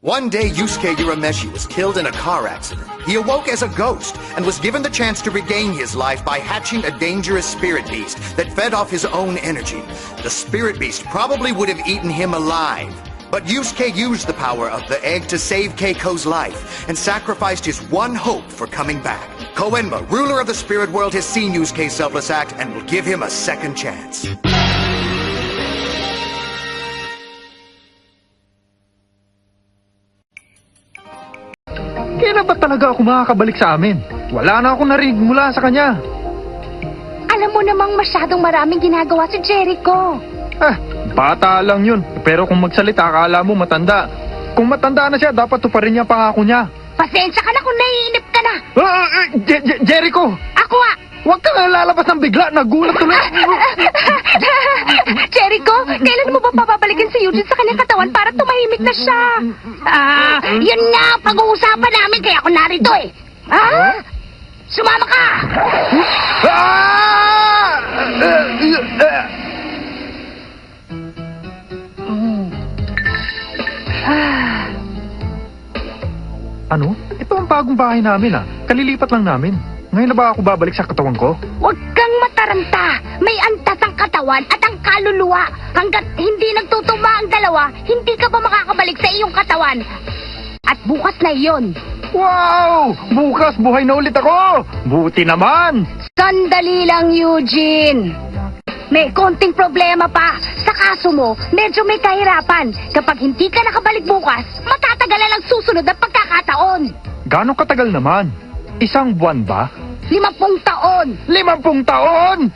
One day, Yusuke Urameshi was killed in a car accident. He awoke as a ghost and was given the chance to regain his life by hatching a dangerous spirit beast that fed off his own energy. The spirit beast probably would have eaten him alive. But Yusuke used the power of the egg to save Keiko's life and sacrificed his one hope for coming back. Koenma, ruler of the spirit world, has seen Yusuke's selfless act and will give him a second chance. Kailan ba talaga ako makakabalik sa amin? Wala na akong narinig mula sa kanya. Alam mo namang masyadong maraming ginagawa si Jericho. Bata lang yun. Pero kung magsalita, akala mo matanda. Kung matanda na siya, dapat tuparin niya ang pangako niya. Pasensya ka na kung naiinip ka na. Jericho! Ako ah! Huwag kang lalabas ng bigla. Nagulat tuloy. Jericho, kailan mo ba papabalikin si Eugene sa kanyang katawan para tumahimik na siya? Yun nga ang pag-uusapan namin kaya ako narito eh. Sumama ka! Ano? Ito ang bagong bahay namin Kalilipat lang namin. Ngayon na ba ako babalik sa katawan ko? Huwag kang mataranta. May antas ang katawan at ang kaluluwa. Hanggat hindi nagtutuma ang dalawa, hindi ka ba makakabalik sa iyong katawan? At bukas na iyon. Wow! Bukas buhay na ulit ako! Buti naman! Sandali lang, Eugene. May konting problema pa. Sa kaso mo, medyo may kahirapan. Kapag hindi ka nakabalik bukas, matatagalan ang susunod na pagkakataon. Gano'ng katagal naman? Isang buwan ba? 50 taon. 50 taon?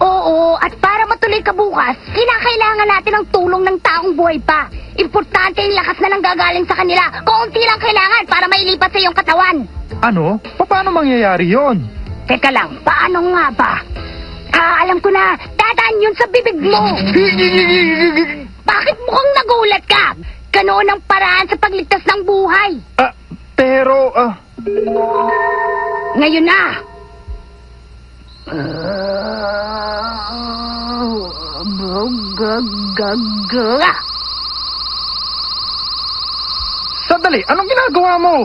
Oo, at para matuloy ka bukas, kinakailangan natin ang tulong ng taong buhay pa. Importante yung lakas na nanggagaling sa kanila. Kaunti lang kailangan para mailipat sa iyong katawan. Ano? Paano mangyayari yon? Teka lang, paano nga ba? Alam ko na, dadaan yun sa bibig mo. Bakit mukhang nagulat ka? Ganoon ang paraan sa pagligtas ng buhay. Pero, Ngayon na. Sandali, anong ginagawa mo?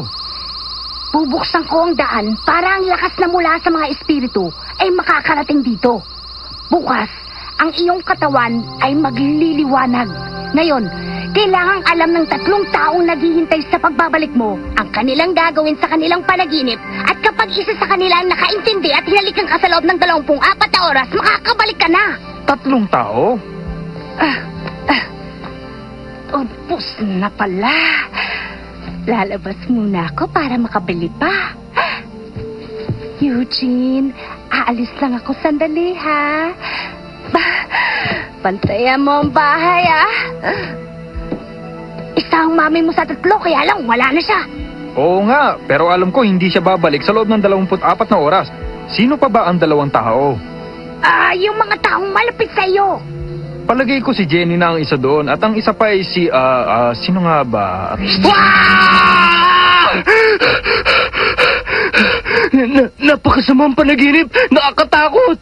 Bubuksan ko ang daan para ang lakas na mula sa mga espiritu ay makakarating dito. Bukas, ang iyong katawan ay magliliwanag. Ngayon, kailangang alam ng 3 taong naghihintay sa pagbabalik mo ang kanilang gagawin sa kanilang panaginip at kapag isa sa kanila ang nakaintindi at hinalikan ka sa loob ng 24 na oras, makakabalik ka na. 3 tao? Ubus na pala. Lalabas muna ako para makabili pa. Eugene, aalis lang ako sandali, ha? Pantayan mo ang bahay, Isa ang mami mo sa 3, kaya lang wala na siya. Oo nga, pero alam ko hindi siya babalik sa loob ng 24 na oras. Sino pa ba ang 2 tao? Yung mga taong malapit sa iyo. Palagay ko si Jenny na ang isa doon at ang isa pa ay si, sino nga ba? Napakasamang panaginip! Nakakatakot!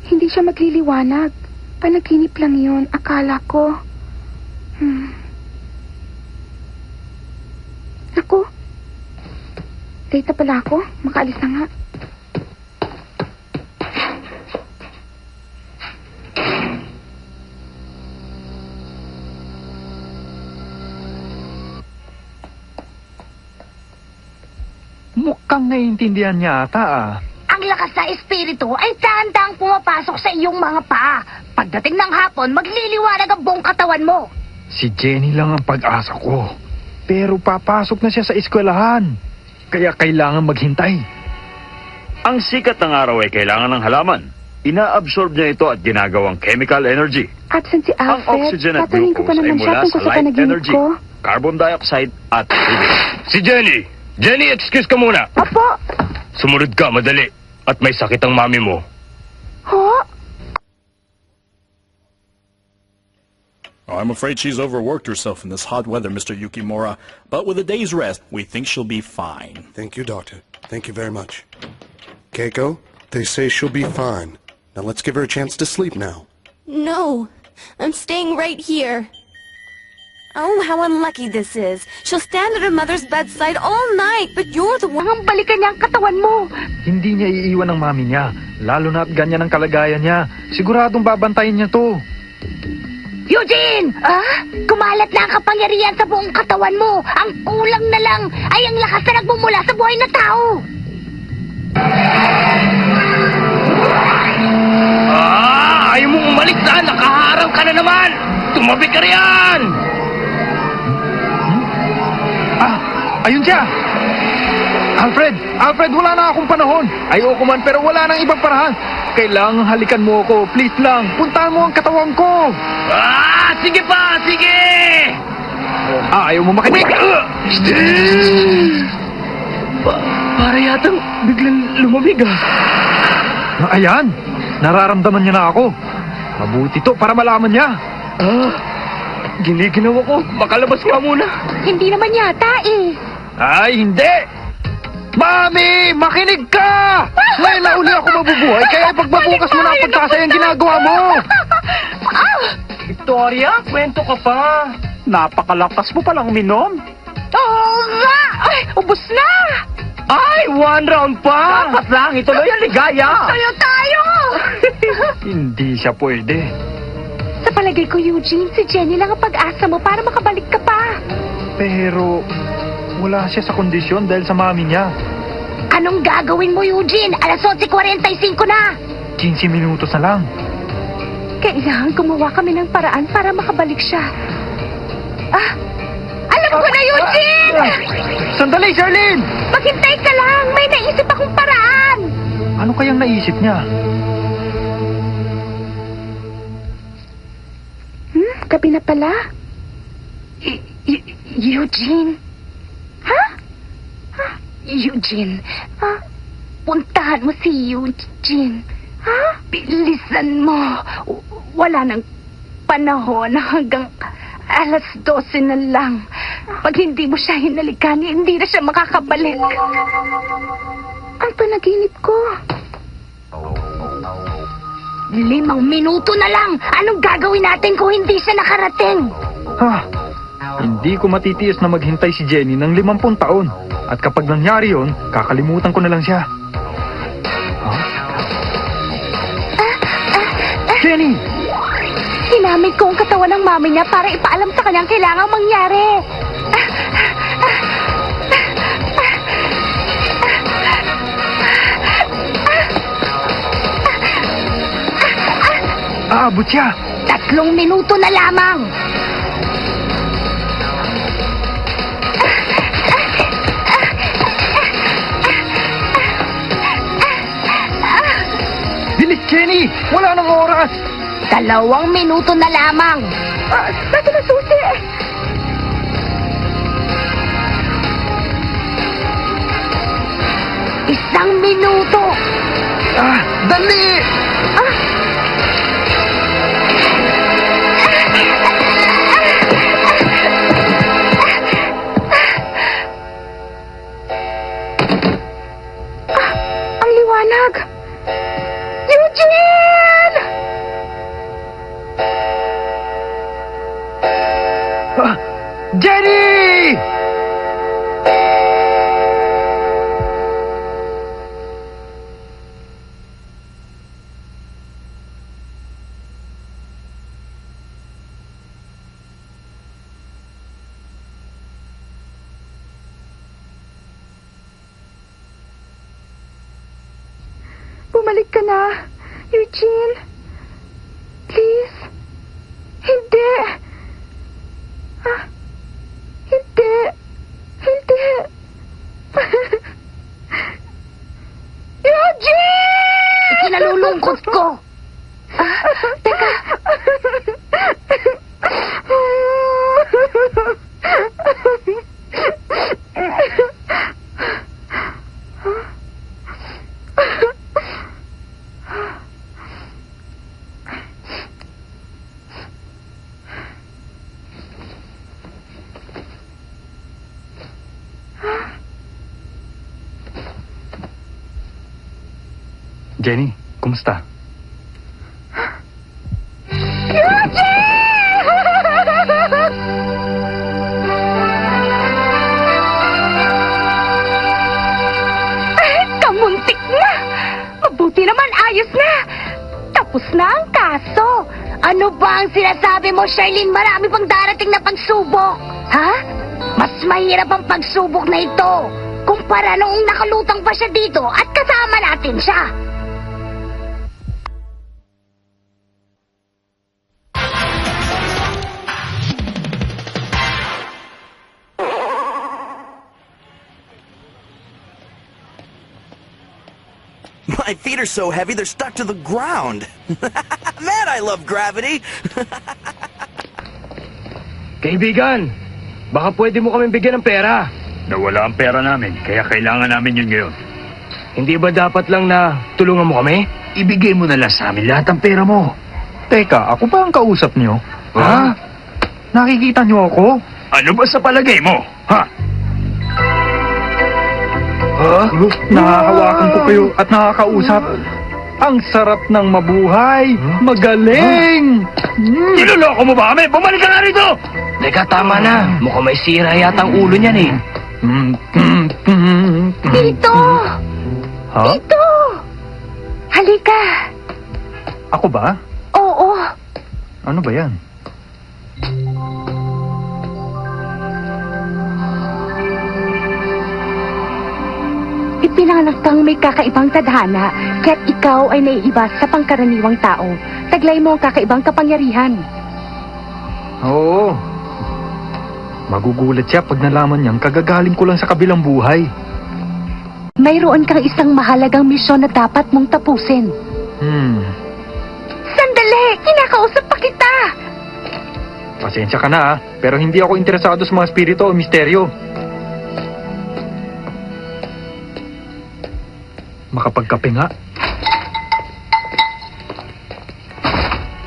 Hindi siya magliliwanag. Panaginip lang yun, akala ko. Ako? Late na pala ako. Makaalis na nga. Mukhang naiintindihan niya ata Ang lakas sa espiritu ay dahan-dahang pumapasok sa iyong mga paa. Pagdating ng hapon, magliliwanag ang buong katawan mo. Si Jenny lang ang pag-asa ko. Pero papasok na siya sa eskwelahan. Kaya kailangan maghintay. Ang sikat ng araw ay kailangan ng halaman. Inaabsorb niya ito at ginagawang chemical energy. Absent si Ang Alfred. oxygen at Tatanungin ko pa glucose ay naman siya mula tungkol sa sa light panaginip energy, ko. carbon dioxide at tubig. Si Jenny! Jenny, excuse ka muna! Apo! Sumunod ka, madali. At may sakit ang mami mo. Ho? I'm afraid she's overworked herself in this hot weather, Mr. Yukimura. But with a day's rest, we think she'll be fine. Thank you, Doctor. Thank you very much. Keiko, they say she'll be fine. Now let's give her a chance to sleep now. No, I'm staying right here. Oh, how unlucky this is. She'll stand at her mother's bedside all night, but you're the one. Ang balikan niya ang katawan mo. Hindi niya iiwan ang mami niya. Lalo na at ganyan ang kalagayan niya. Siguradong babantayin niya to. Eugene! Kumalat na ang kapangyarihan sa buong katawan mo. Ang kulang na lang ay ang lakas na nagmumula sa buhay na tao. Ayaw mong umalis na! Nakaharang ka na naman! Tumabi ka riyan! Ayun siya! Alfred, wala na akong panahon. Ayoko man pero wala nang ibang paraan. Kailangan halikan mo ako. Please lang, puntahan mo ang katawan ko. Sige pa! Sige! Ayaw mo makinig? Para yatang biglang lumamig Ayan, nararamdaman niya na ako. Mabuti to para malaman niya. Giniginaw ako. Makalabas nga muna. Hindi naman yata eh. Ay, hindi! Mami, makinig ka! Ngayon na uli ako mabubuhay, kaya pagbabukas mo na ang pagkasay ang ginagawa mo! Victoria, kwento ka pa. Napakalakas mo palang uminom. Oo nga! Ay, ubos na! Ay, 1 round pa! Dapat lang, ituloy ang ligaya! Tayo! Hindi siya pwede. Sa palagay ko, Eugene, si Jenny lang ang pag-asa mo para makabalik ka pa. Pero wala siya sa kondisyon dahil sa mami niya. Anong gagawin mo, Eugene? 11:45 na! 15 minutos na lang. Kailangan gumawa kami ng paraan para makabalik siya. Alam ko na, Eugene! Sandali, Charlene! Maghintay ka lang! May naisip akong paraan! Ano kayang naisip niya? Gabi na pala. Eugene? Ha? Eugene? Puntahan mo si Eugene. Bilisan mo. Wala nang panahon hanggang 12:00 na lang. Pag hindi mo siya hinalikan, hindi na siya makakabalik. Ang panaginip ko. 5 minuto na lang. Anong gagawin natin kung hindi siya nakarating? Hindi ko matitiis na maghintay si Jenny ng 50 taon. At kapag nangyari yon, kakalimutan ko na lang siya. Jenny! Hinamit ko ang katawan ng mami niya para ipaalam sa kanyang kailangang mangyari. Aabot siya. 3 minuto na lamang. Bilis, Jenny! Wala nang oras! 2 minuto na lamang. Nasa na susi? 1 minuto. Dali! Ang liwanag! Eugene! Jenny! Bumalik ka na, Eugene. Please. Hindi. Hindi. Hindi. Eugene! Ikinalulungkot ko. Teka. Jenny, kumusta? Kamuntik na! Mabuti naman, ayos na! Tapos na ang kaso. Ano ba ang sinasabi mo, Charlene? Marami pang darating na pagsubok. Ha? Mas mahirap ang pagsubok na ito kumpara noong nakalutang pa siya dito at kasama natin siya. My feet are so heavy, they're stuck to the ground. Man, I love gravity. Kaibigan, baka pwede mo kami bigyan ng pera. Nawala ang pera namin, kaya kailangan namin yun ngayon. Hindi ba dapat lang na tulungan mo kami? Ibigay mo na lang sa amin lahat ng pera mo. Teka, ako ba ang kausap niyo? Ha? Nakikita niyo ako? Ano ba sa palagay mo? Ha? Nakahawakan ko kayo at nakakausap. Ang sarap ng mabuhay. Magaling! Niloloko mo ba kami? Bumalik ka nga rito! Teka, tama na. Mukhang may sira yata ang ulo niyan eh. Dito! Ha? Dito! Halika! Ako ba? Oo. Ano ba yan? Ipinanganak kang may kakaibang tadhana, kaya't ikaw ay naiiba sa pangkaraniwang tao. Taglay mo ang kakaibang kapangyarihan. Oo. Magugulat siya pag nalaman niyang kagagaling ko lang sa kabilang buhay. Mayroon kang isang mahalagang misyon na dapat mong tapusin. Sandali! Kinakausap pa kita! Pasensya ka na pero hindi ako interesado sa mga spirito o misteryo. Makapagkape nga.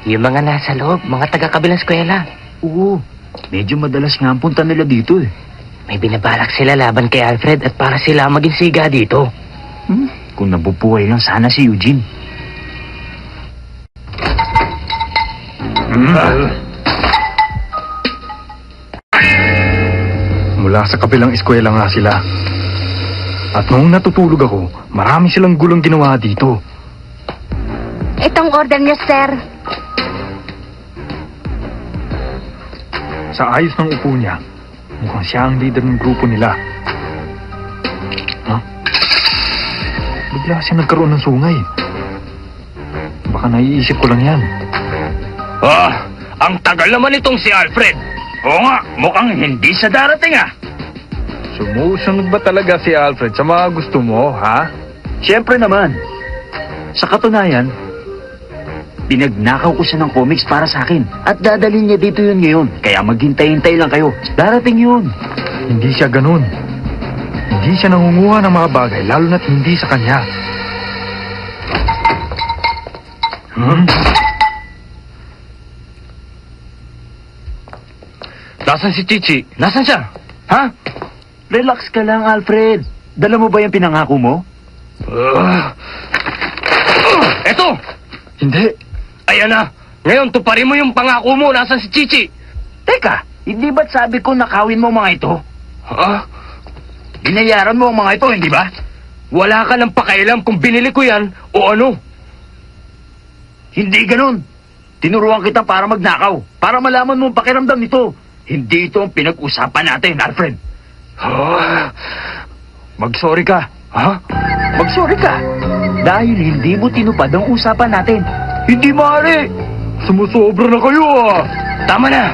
Yung mga nasa loob, mga taga-kabilang eskwela. Oo, medyo madalas nga ang punta nila dito eh. May binabalak sila laban kay Alfred at para sila maging siga dito. Kung nabubuhay lang sana si Eugene. Mula sa kabilang eskwela nga sila. At noong natutulog ako, marami silang gulong ginawa dito. Itong order niyo, sir. Sa ayos ng upo niya, mukhang siya ang leader ng grupo nila. Bigla siya nagkaroon ng sungay. Baka naiisip ko lang yan. Ang tagal naman itong si Alfred. Oo nga, mukhang hindi sa darating ah. Sumusunod ba talaga si Alfred sa mga gusto mo, ha? Siyempre naman. Sa katunayan, pinagnakaw ko siya ng comics para sa akin. At dadalhin niya dito yun ngayon. Kaya maghintay-hintay lang kayo. Darating yun. Hindi siya ganun. Hindi siya nangunguha ng mga bagay, lalo na't hindi sa kanya. Nasaan si Chichi? Nasaan siya? Ha? Relax ka lang, Alfred. Dala mo ba yung pinangako mo? Eto! Hindi. Ayan na! Ngayon, tuparin mo yung pangako mo. Nasaan si Chichi? Teka, hindi ba't sabi ko nakawin mo mga ito? Ha? Binayaran mo ang mga ito, hindi ba? Wala ka ng pakialam kung binili ko yan o ano. Hindi ganun. Tinuruan kita para magnakaw. Para malaman mo ang pakiramdam nito. Hindi ito ang pinag-usapan natin, Alfred. Mag-sorry ka. Ha? Mag-sorry ka. Dahil hindi mo tinupad ang usapan natin. Hindi maaari. Sumusobra na kayo, Tama na!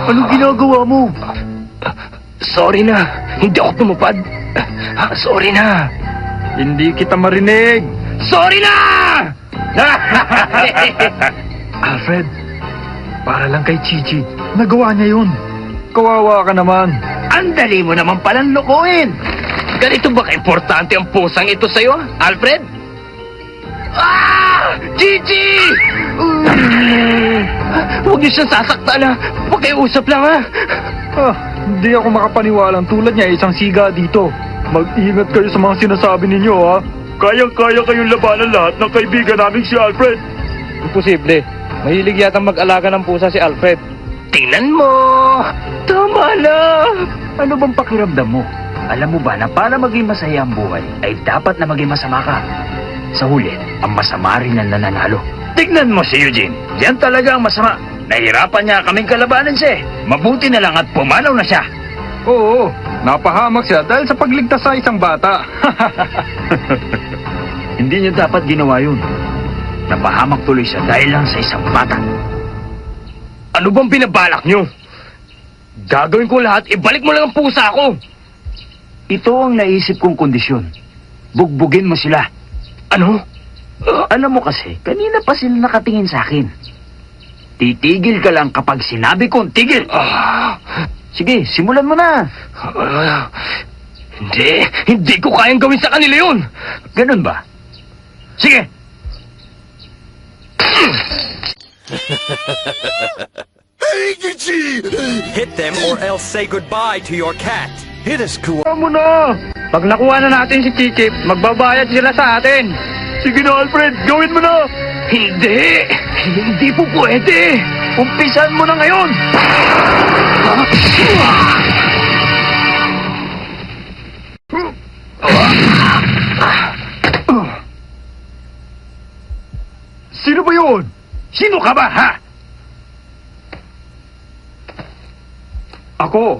Anong ginagawa mo? Sorry na. Hindi ako tumupad. Sorry na. Hindi kita marinig. Sorry na! Alfred, para lang kay Chichi. Nagawa niya yun. Kawawa ka naman. Ang dali mo naman palang lokohin. Ganito ba ka-importante ang pusang ito sa'yo, Alfred? Gigi! Huwag niyo siyang sasaktan, ha? Pakiusap lang, ha? Hindi ako makapaniwalang tulad niya isang siga dito. Mag-ingat kayo sa mga sinasabi ninyo, ha? Kayang-kaya kayong labanan lahat ng kaibigan naming si Alfred. Imposible. Mahilig yata mag-alaga ng pusa si Alfred. Tingnan mo! Tama na! Ano bang pakiramdam mo? Alam mo ba na para maging masaya ang buhay, ay dapat na maging masama ka? Sa huli, ang masama rin ang nananalo. Tignan mo si Eugene. Yan talaga ang masama. Nahirapan niya kaming kalabanan siya. Mabuti na lang at pumanaw na siya. Oo, napahamak siya dahil sa pagligtas sa isang bata. Hindi niya dapat ginawa yun. Napahamak tuloy siya dahil lang sa isang bata. Ano bang binabalak nyo? Gagawin ko lahat, ibalik mo lang ang pusa ko! Ito ang naisip kong kondisyon. Bugbugin mo sila. Ano? Alam mo kasi, kanina pa sila nakatingin sa akin. Titigil ka lang kapag sinabi kong tigil. Sige, simulan mo na. Hindi ko kayang gawin sa kanila yun! Ganun ba? Sige! Hit them or else say goodbye to your cat. Hit us, Kuwa. Mo na! Pag nakuha na natin si Chichip, magbabayad sila sa atin. Sige na, Alfred, gawin mo na. Hindi! Hindi po pwede! Umpisan mo na ngayon. Sino ba yun? Sino ka ba, ha? Ako.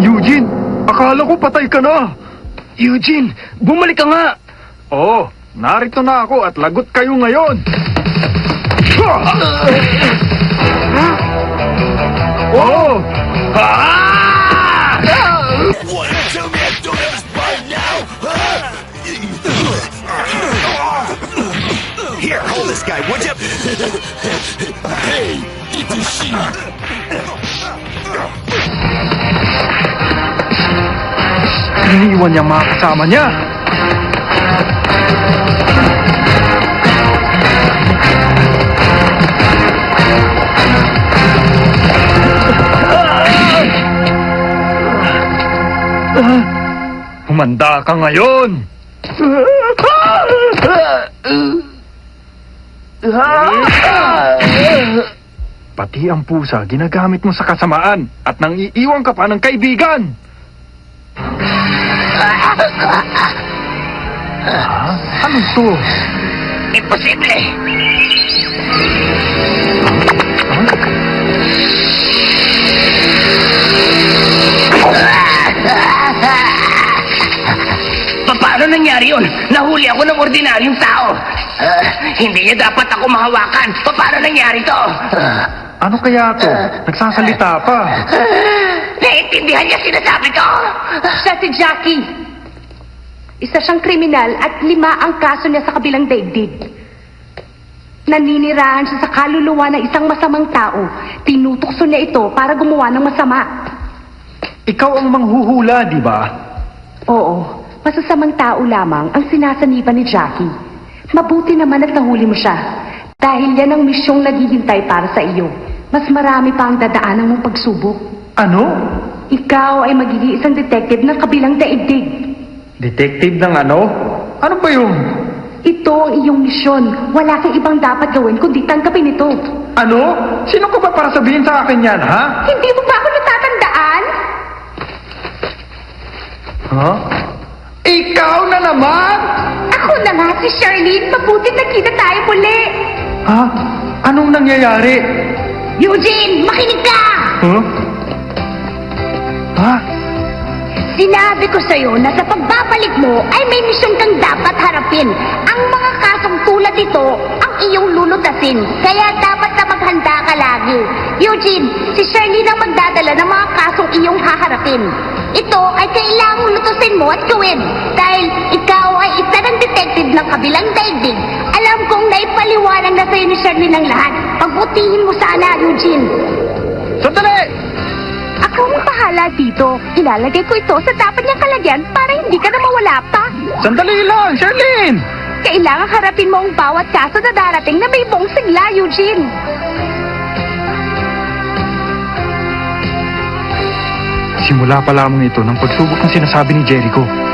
Eugene, akala ko patay ka na. Eugene, bumalik ka nga! Oo, narito na ako at lagot kayo ngayon. Oh! Here, hold this guy, would you? Hey, get the sheep. Iniiwan niya mga kasama niya. Humanda ka ngayon. Pati ang pusa ginagamit mo sa kasamaan at nang iiwan ka pa ng kaibigan. Ano to? Imposible! Paano nangyari yun? Nahuli ako ng ordinaryong tao. Hindi niya dapat ako mahawakan. Paano nangyari to? Ano kaya to? Nagsasalita pa. Naiintindihan niya sinasabi ko! Siya si Jackie. Isa siyang kriminal at 5 ang kaso niya sa kabilang daigdig. Naninirahan siya sa kaluluwa ng isang masamang tao. Tinutokso niya ito para gumawa ng masama. Ikaw ang manghuhula, di ba? Oo, masasamang tao lamang ang sinasaniban ni Jackie. Mabuti naman at nahuli mo siya. Dahil yan ang misyong naghihintay para sa iyo. Mas marami pa ang dadaanan mong pagsubok. Ano? Ikaw ay magiging isang detective ng kabilang daigdig. Detective ng ano? Ano ba yun? Ito ang iyong misyon. Wala kang ibang dapat gawin kundi tanggapin ito. Ano? Sino ka ba para sabihin sa akin yan, ha? Hindi mo ba ako natatandaan? Ha? Ikaw na naman? Ako na nga si Charlene. Mabuti nakita tayo muli. Ha? Anong nangyayari? Eugene, makinig ka! Huh? Ha? Sinabi ko sa'yo na sa pagbabalik mo ay may misyon kang dapat harapin. Ang mga kasong tulad ito ang iyong lulutasin. Kaya dapat na maghanda ka lagi. Eugene, si Shirley ang magdadala ng mga kasong iyong haharapin. Ito ay kailangang lutusin mo at gawin. Dahil ikaw ay isa ng detective ng kabilang daigdig. Alam kong naipaliwanag na sa'yo ni Shirley ng lahat. Pagbutihin mo sana, Eugene. Sandali! Ako ang bahala dito. Ilalagay ko ito sa dapat niyang kalagyan para hindi ka na mawala pa. Sandali lang, Charlene! Kailangang harapin mo ang bawat kaso na darating na may buong sigla, Eugene. Simula pa lamang ito ng pagsubok ng sinasabi ni Jericho.